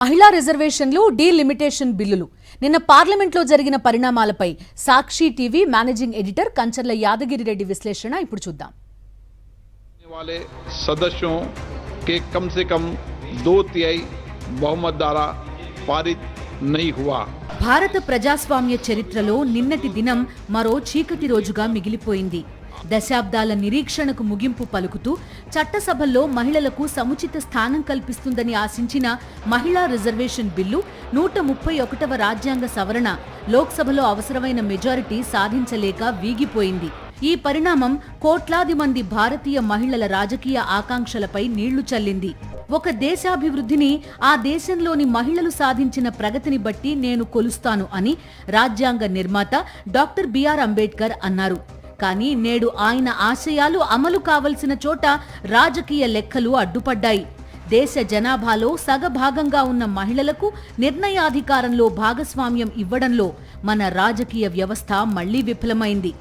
మహిళా రిజర్వేషన్లు డీలిమిటేషన్ బిల్లులు నిన్న పార్లమెంట్లో జరిగిన పరిణామాలపై Sakshi TV managing editor Kancharla Yadagiri Reddy విశ్లేషణ ఇప్పుడు చూద్దాం. वाले सदस्यों के कम से कम 2/3 बहुमत द्वारा पारित नहीं हुआ. భారత ప్రజాస్వామ్య చరిత్రలో నిన్నటి దినం మరో చీకటి రోజుగా మిగిలిపోయింది. దశాబ్దాల నిరీక్షణకు ముగింపు పలుకుతూ చట్టసభల్లో మహిళలకు సముచిత స్థానం కల్పిస్తుందని ఆశించిన మహిళా రిజర్వేషన్ బిల్లు 131వ రాజ్యాంగ సవరణ లోక్సభలో అవసరమైన మెజారిటీ సాధించలేక వీగిపోయింది. ఈ పరిణామం కోట్లాది మంది భారతీయ మహిళల రాజకీయ ఆకాంక్షలపై నీళ్లు చల్లింది. ఒక దేశాభివృద్ధిని ఆ దేశంలోని మహిళలు సాధించిన ప్రగతిని బట్టి నేను కొలుస్తాను అని రాజ్యాంగ నిర్మాత డాక్టర్ బిఆర్ అంబేద్కర్ అన్నారు. కానీ నేడు ఆయన ఆశయాలు అమలు కావలసిన చోట రాజకీయ లెక్కలు అడ్డుపడ్డాయి. దేశ జనాభాలో సగభాగంగా ఉన్న మహిళలకు నిర్ణయాధికారంలో భాగస్వామ్యం ఇవ్వడంలో మన రాజకీయ వ్యవస్థ మళ్లీ విఫలమైంది.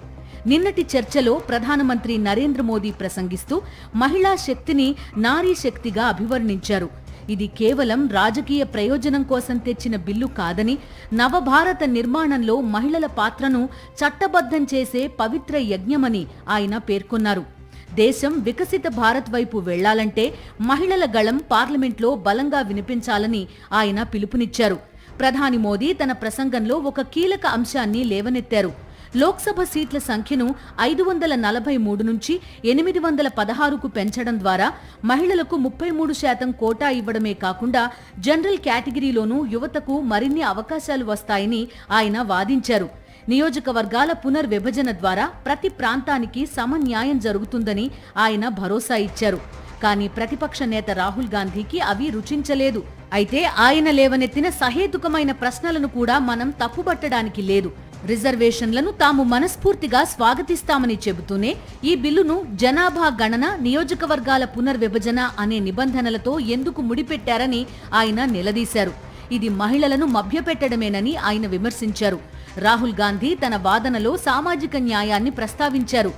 నిన్నటి చర్చలో ప్రధానమంత్రి నరేంద్ర మోదీ ప్రసంగిస్తూ మహిళా శక్తిని నారీ శక్తిగా అభివర్ణించారు. ఇది కేవలం రాజకీయ ప్రయోజనం కోసం తెచ్చిన బిల్లు కాదని, నవభారత నిర్మాణంలో మహిళల పాత్రను చట్టబద్ధం చేసే పవిత్ర యజ్ఞమని ఆయన పేర్కొన్నారు. దేశం వికసిత భారత్ వైపు వెళ్లాలంటే మహిళల గళం పార్లమెంట్లో బలంగా వినిపించాలని ఆయన పిలుపునిచ్చారు. ప్రధాని మోదీ తన ప్రసంగంలో ఒక కీలక అంశాన్ని లేవనెత్తారు. లోక్సభ సీట్ల సంఖ్యను 543 నుంచి 816కు పెంచడం ద్వారా మహిళలకు 33% కోటా ఇవ్వడమే కాకుండా జనరల్ కేటగిరీలోనూ యువతకు మరిన్ని అవకాశాలు వస్తాయని ఆయన వాదించారు. నియోజకవర్గాల పునర్విభజన ద్వారా ప్రతి ప్రాంతానికి సమన్యాయం జరుగుతుందని ఆయన భరోసా ఇచ్చారు. కానీ ప్రతిపక్ష నేత రాహుల్ గాంధీకి అవి రుచించలేదు. అయితే ఆయన లేవనెత్తిన సహేతుకమైన ప్రశ్నలను కూడా మనం తప్పుపట్టడానికి లేదు. రిజర్వేషన్లను తాము మనస్ఫూర్తిగా స్వాగతిస్తామని చెబుతూనే ఈ బిల్లును జనాభా గణన, నియోజకవర్గాల పునర్విభజన అనే నిబంధనలతో ఎందుకు ముడిపెట్టారని ఆయన నిలదీశారు. ఇది మహిళలను మభ్యపెట్టడమేనని ఆయన విమర్శించారు. రాహుల్ గాంధీ తన వాదనలో సామాజిక న్యాయాన్ని ప్రస్తావించారు.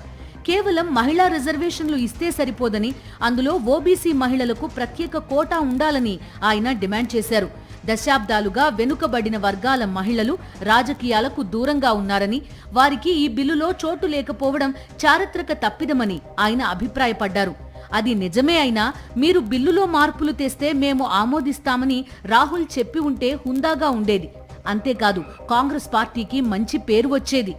కేవలం మహిళా రిజర్వేషన్లు ఇస్తే సరిపోదని, అందులో ఓబీసీ మహిళలకు ప్రత్యేక కోటా ఉండాలని ఆయన డిమాండ్ చేశారు. దశాబ్దాలుగా వెనుకబడిన వర్గాల మహిళలు రాజకీయాలకు దూరంగా ఉన్నారని, వారికి ఈ బిల్లులో చోటు లేకపోవడం చారిత్రక తప్పిదమని ఆయన అభిప్రాయపడ్డారు. అది నిజమే అయినా మీరు బిల్లులో మార్పులు తెస్తే మేము ఆమోదిస్తామని రాహుల్ చెప్పి ఉంటే హుందాగా ఉండేది. అంతేకాదు కాంగ్రెస్ పార్టీకి మంచి పేరు వచ్చేది.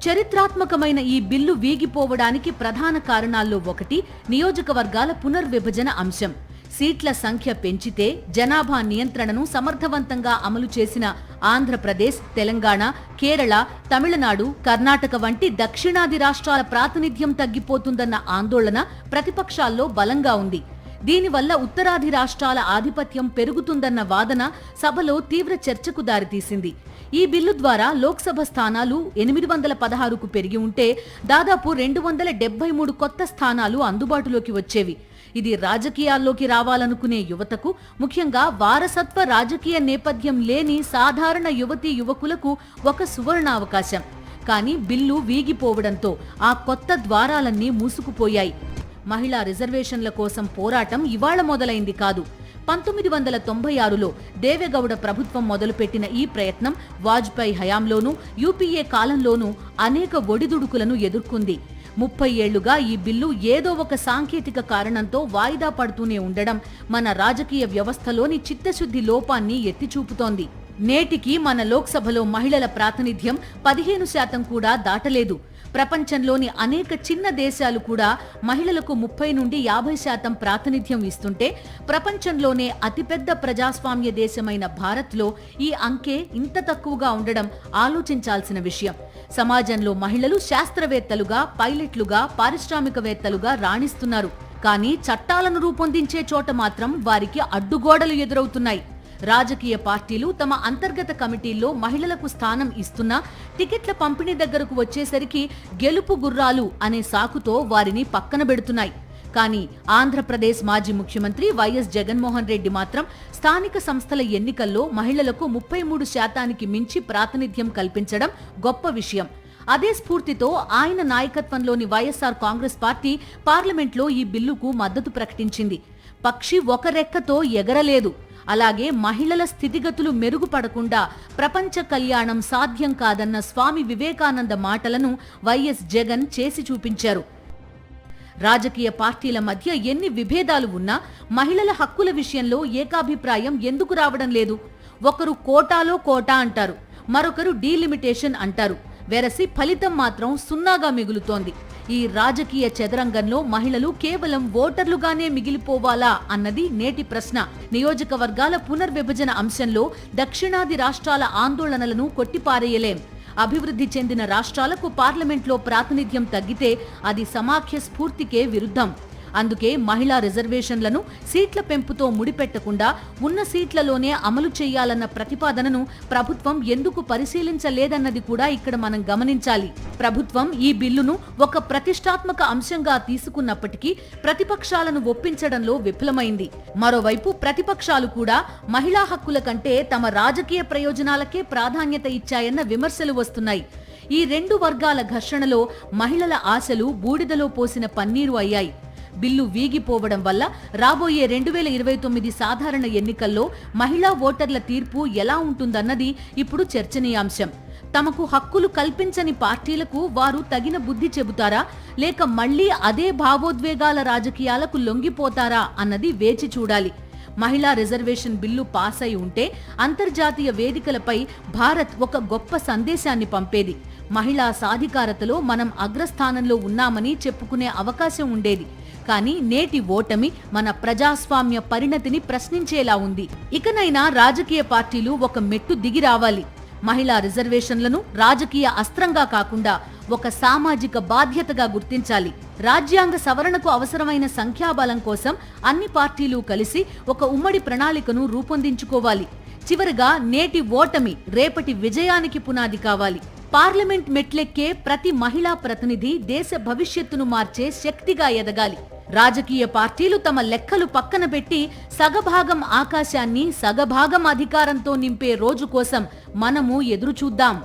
చరిత్రాత్మకమైన ఈ బిల్లు వీగిపోవడానికి ప్రధాన కారణాల్లో ఒకటి నియోజకవర్గాల పునర్విభజన అంశం. సీట్ల సంఖ్య పెంచితే జనాభా నియంత్రణను సమర్థవంతంగా అమలు చేసిన ఆంధ్రప్రదేశ్, తెలంగాణ, కేరళ, తమిళనాడు, కర్ణాటక వంటి దక్షిణాది రాష్ట్రాల ప్రాతినిధ్యం తగ్గిపోతుందన్న ఆందోళన ప్రతిపక్షాల్లో బలంగా ఉంది. దీనివల్ల ఉత్తరాది రాష్ట్రాల ఆధిపత్యం పెరుగుతుందన్న వాదన సభలో తీవ్ర చర్చకు దారితీసింది. ఈ బిల్లు ద్వారా లోక్సభ స్థానాలు 816కు పెరిగి ఉంటే దాదాపు 273 కొత్త స్థానాలు అందుబాటులోకి వచ్చేవి. ఇది రాజకీయాల్లోకి రావాలనుకునే యువతకు, ముఖ్యంగా వారసత్వ రాజకీయ నేపథ్యం లేని సాధారణ యువతీ యువకులకు ఒక సువర్ణావకాశం. కానీ బిల్లు వీగిపోవడంతో ఆ కొత్త ద్వారాలన్నీ మూసుకుపోయాయి. మహిళా రిజర్వేషన్ల కోసం పోరాటం ఇవాళ మొదలైంది కాదు. 1996లో దేవేగౌడ ప్రభుత్వం మొదలుపెట్టిన ఈ ప్రయత్నం వాజ్పేయి హయాంలోనూ, యూపీఏ కాలంలోనూ అనేక ఒడిదుడుకులను ఎదుర్కొంది. 30 ఏళ్లుగా ఈ బిల్లు ఏదో ఒక సాంకేతిక కారణంతో వాయిదా పడుతూనే ఉండడం మన రాజకీయ వ్యవస్థలోని చిత్తశుద్ధి లోపాన్ని ఎత్తిచూపుతోంది. నేటికి మన లోక్సభలో మహిళల ప్రాతినిధ్యం 15% కూడా దాటలేదు. ప్రపంచంలోని అనేక చిన్న దేశాలు కూడా మహిళలకు 30 నుండి 50% ప్రాతినిధ్యం ఇస్తుంటే, ప్రపంచంలోనే అతిపెద్ద ప్రజాస్వామ్య దేశమైన భారత్లో ఈ అంకె ఇంత తక్కువగా ఉండడం ఆలోచించాల్సిన విషయం. సమాజంలో మహిళలు శాస్త్రవేత్తలుగా, పైలట్లుగా, పారిశ్రామికవేత్తలుగా రాణిస్తున్నారు. కానీ చట్టాలను రూపొందించే చోట మాత్రం వారికి అడ్డుగోడలు ఎదురవుతున్నాయి. రాజకీయ పార్టీలు తమ అంతర్గత కమిటీల్లో మహిళలకు స్థానం ఇస్తున్నా టికెట్ల పంపిణీ దగ్గరకు వచ్చేసరికి గెలుపు గుర్రాలు అనే సాకుతో వారిని పక్కన పెడుతున్నాయి. కానీ ఆంధ్రప్రదేశ్ మాజీ ముఖ్యమంత్రి వైఎస్ జగన్మోహన్ రెడ్డి మాత్రం స్థానిక సంస్థల ఎన్నికల్లో మహిళలకు 33%కి మించి ప్రాతినిధ్యం కల్పించడం గొప్ప విషయం. అదే స్ఫూర్తితో ఆయన నాయకత్వంలోని వైఎస్ఆర్ కాంగ్రెస్ పార్టీ పార్లమెంట్లో ఈ బిల్లుకు మద్దతు ప్రకటించింది. పక్షి ఒక రెక్కతో ఎగరలేదు. అలాగే మహిళల స్థితిగతులు మెరుగుపడకుండా ప్రపంచ కళ్యాణం సాధ్యం కాదన్న స్వామి వివేకానంద మాటలను వైఎస్ జగన్ చేసి చూపించారు. రాజకీయ పార్టీల మధ్య ఎన్ని విభేదాలు ఉన్నా మహిళల హక్కుల విషయంలో ఏకాభిప్రాయం ఎందుకు రావడం లేదు? ఒకరు కోటా అంటారు, మరొకరు డీలిమిటేషన్ అంటారు. వెరసి ఫలితం మాత్రం సున్నాగా మిగులుతోంది. ఈ రాజకీయ చదరంగంలో మహిళలు కేవలం ఓటర్లుగానే మిగిలిపోవాలా అన్నది నేటి ప్రశ్న. నియోజకవర్గాల పునర్విభజన అంశంలో దక్షిణాది రాష్ట్రాల ఆందోళనలను కొట్టిపారేయలేం. అభివృద్ధి చెందిన రాష్ట్రాలకు పార్లమెంట్లో ప్రాతినిధ్యం తగ్గితే అది సమాఖ్య స్ఫూర్తికే విరుద్ధం. అందుకే మహిళా రిజర్వేషన్లను సీట్ల పెంపుతో ముడిపెట్టకుండా ఉన్న సీట్లలోనే అమలు చేయాలన్న ప్రతిపాదనను ప్రభుత్వం ఎందుకు పరిశీలించలేదన్నది కూడా ఇక్కడ మనం గమనించాలి. ప్రభుత్వం ఈ బిల్లును ఒక ప్రతిష్టాత్మక అంశంగా తీసుకున్నప్పటికీ ప్రతిపక్షాలను ఒప్పించడంలో విఫలమైంది. మరోవైపు ప్రతిపక్షాలు కూడా మహిళా హక్కుల కంటే తమ రాజకీయ ప్రయోజనాలకే ప్రాధాన్యత ఇచ్చాయన్న విమర్శలు వస్తున్నాయి. ఈ రెండు వర్గాల ఘర్షణలో మహిళల ఆశలు బూడిదలో పోసిన పన్నీరు అయ్యాయి. బిల్లు వీగిపోవడం వల్ల రాబోయే 2029 సాధారణ ఎన్నికల్లో మహిళా ఓటర్ల తీర్పు ఎలా ఉంటుందన్నది ఇప్పుడు చర్చనీయాంశం. తమకు హక్కులు కల్పించని పార్టీలకు వారు తగిన బుద్ధి చెబుతారా, లేక మళ్లీ అదే భావోద్వేగాల రాజకీయాలకు లొంగిపోతారా అన్నది వేచి చూడాలి. మహిళా రిజర్వేషన్ బిల్లు పాస్ అయి ఉంటే అంతర్జాతీయ వేదికలపై భారత్ ఒక గొప్ప సందేశాన్ని పంపేది. మహిళా సాధికారతలో మనం అగ్రస్థానంలో ఉన్నామని చెప్పుకునే అవకాశం ఉండేది. కానీ నేటి ఓటమి మన ప్రజాస్వామ్య పరిణతిని ప్రశ్నించేలా ఉంది. ఇకనైనా రాజకీయ పార్టీలు ఒక మెట్టు దిగి రావాలి. మహిళా రిజర్వేషన్లను రాజకీయ అస్త్రంగా కాకుండా ఒక సామాజిక బాధ్యతగా గుర్తించాలి. రాజ్యాంగ సవరణకు అవసరమైన సంఖ్యాబలం కోసం అన్ని పార్టీలు కలిసి ఒక ఉమ్మడి ప్రణాళికను రూపొందించుకోవాలి. చివరగా నేటి ఓటమి రేపటి విజయానికి పునాది కావాలి. పార్లమెంట్ మెట్లెక్కే ప్రతి మహిళా ప్రతినిధి దేశ భవిష్యత్తును మార్చే శక్తిగా ఎదగాలి. రాజకీయ పార్టీలు తమ లెక్కలు పక్కన పెట్టి సగభాగం ఆకాశాన్ని సగభాగం అధికారంతో నింపే రోజు కోసం మనము ఎదురుచూద్దాం.